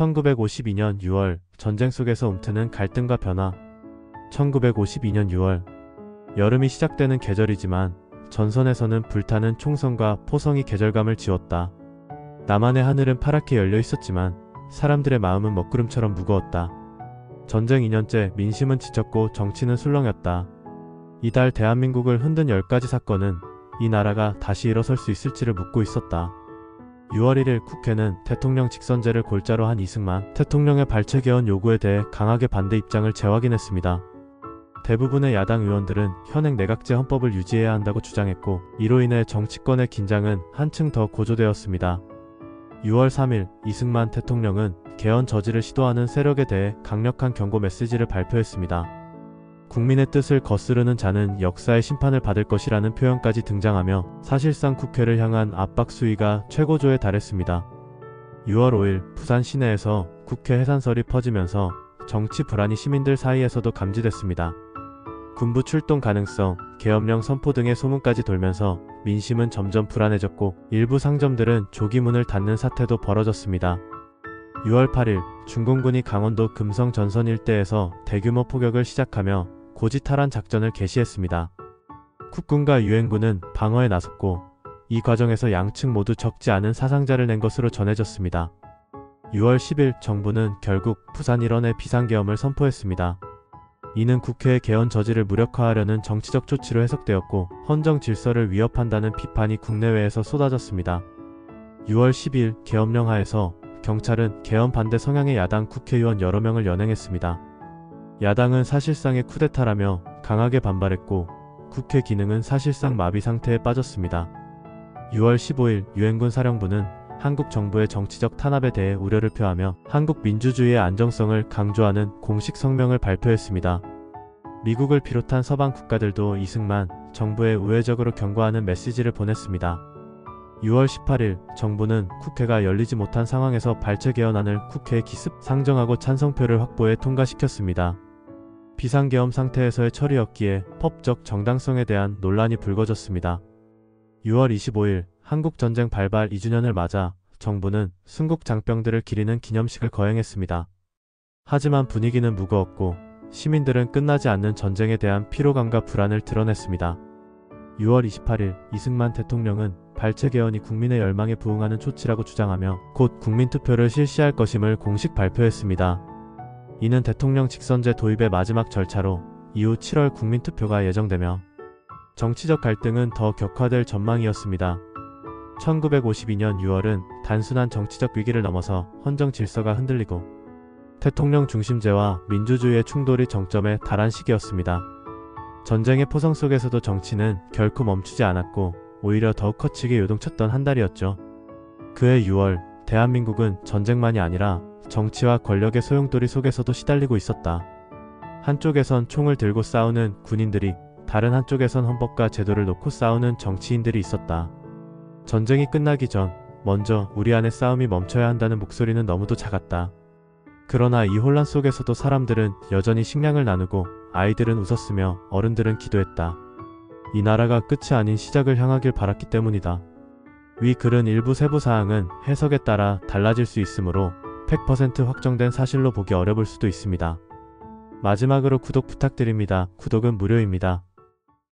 1952년 6월 전쟁 속에서 움트는 갈등과 변화. 1952년 6월 여름이 시작되는 계절이지만 전선에서는 불타는 총성과 포성이 계절감을 지웠다. 남한의 하늘은 파랗게 열려 있었지만 사람들의 마음은 먹구름처럼 무거웠다. 전쟁 2년째 민심은 지쳤고 정치는 술렁였다. 이달 대한민국을 흔든 10가지 사건은 이 나라가 다시 일어설 수 있을지를 묻고 있었다. 6월 1일 국회는 대통령 직선제를 골자로 한 이승만 대통령의 발췌 개헌 요구에 대해 강하게 반대 입장을 재확인했습니다. 대부분의 야당 의원들은 현행 내각제 헌법을 유지해야 한다고 주장했고, 이로 인해 정치권의 긴장은 한층 더 고조되었습니다. 6월 3일 이승만 대통령은 개헌 저지를 시도하는 세력에 대해 강력한 경고 메시지를 발표했습니다. 국민의 뜻을 거스르는 자는 역사의 심판을 받을 것이라는 표현까지 등장하며 사실상 국회를 향한 압박 수위가 최고조에 달했습니다. 6월 5일 부산 시내에서 국회 해산설이 퍼지면서 정치 불안이 시민들 사이에서도 감지됐습니다. 군부 출동 가능성, 계엄령 선포 등의 소문까지 돌면서 민심은 점점 불안해졌고 일부 상점들은 조기 문을 닫는 사태도 벌어졌습니다. 6월 8일 중공군이 강원도 금성 전선 일대에서 대규모 포격을 시작하며 고지탈환 작전을 개시했습니다. 국군과 유엔군은 방어에 나섰고 이 과정에서 양측 모두 적지 않은 사상자를 낸 것으로 전해졌습니다. 6월 10일 정부는 결국 부산 일원의 비상계엄을 선포했습니다. 이는 국회의 개헌 저지를 무력화하려는 정치적 조치로 해석되었고 헌정 질서를 위협한다는 비판이 국내외에서 쏟아졌습니다. 6월 12일 계엄령 하에서 경찰은 개헌 반대 성향의 야당 국회의원 여러 명을 연행했습니다. 야당은 사실상의 쿠데타라며 강하게 반발했고 국회 기능은 사실상 마비 상태에 빠졌습니다. 6월 15일 유엔군 사령부는 한국 정부의 정치적 탄압에 대해 우려를 표하며 한국 민주주의의 안정성을 강조하는 공식 성명을 발표했습니다. 미국을 비롯한 서방 국가들도 이승만 정부에 우회적으로 경고하는 메시지를 보냈습니다. 6월 18일 정부는 국회가 열리지 못한 상황에서 발췌 개헌안을 국회에 기습 상정하고 찬성표를 확보해 통과시켰습니다. 비상계엄 상태에서의 처리였기에 법적 정당성에 대한 논란이 불거졌습니다. 6월 25일 한국전쟁 발발 2주년을 맞아 정부는 순국 장병들을 기리는 기념식을 거행했습니다. 하지만 분위기는 무거웠고 시민들은 끝나지 않는 전쟁에 대한 피로감과 불안을 드러냈습니다. 6월 28일 이승만 대통령은 발췌 개헌이 국민의 열망에 부응하는 조치라고 주장하며 곧 국민투표를 실시할 것임을 공식 발표했습니다. 이는 대통령 직선제 도입의 마지막 절차로 이후 7월 국민투표가 예정되며 정치적 갈등은 더 격화될 전망이었습니다. 1952년 6월은 단순한 정치적 위기를 넘어서 헌정 질서가 흔들리고 대통령 중심제와 민주주의의 충돌이 정점에 달한 시기였습니다. 전쟁의 포성 속에서도 정치는 결코 멈추지 않았고 오히려 더욱 거치게 요동쳤던 한 달이었죠. 그해 6월 대한민국은 전쟁만이 아니라 정치와 권력의 소용돌이 속에서도 시달리고 있었다. 한쪽에선 총을 들고 싸우는 군인들이, 다른 한쪽에선 헌법과 제도를 놓고 싸우는 정치인들이 있었다. 전쟁이 끝나기 전 먼저 우리 안의 싸움이 멈춰야 한다는 목소리는 너무도 작았다. 그러나 이 혼란 속에서도 사람들은 여전히 식량을 나누고 아이들은 웃었으며 어른들은 기도했다. 이 나라가 끝이 아닌 시작을 향하길 바랐기 때문이다. 위 글은 일부 세부 사항은 해석에 따라 달라질 수 있으므로 100% 확정된 사실로 보기 어려울 수도 있습니다. 마지막으로 구독 부탁드립니다. 구독은 무료입니다.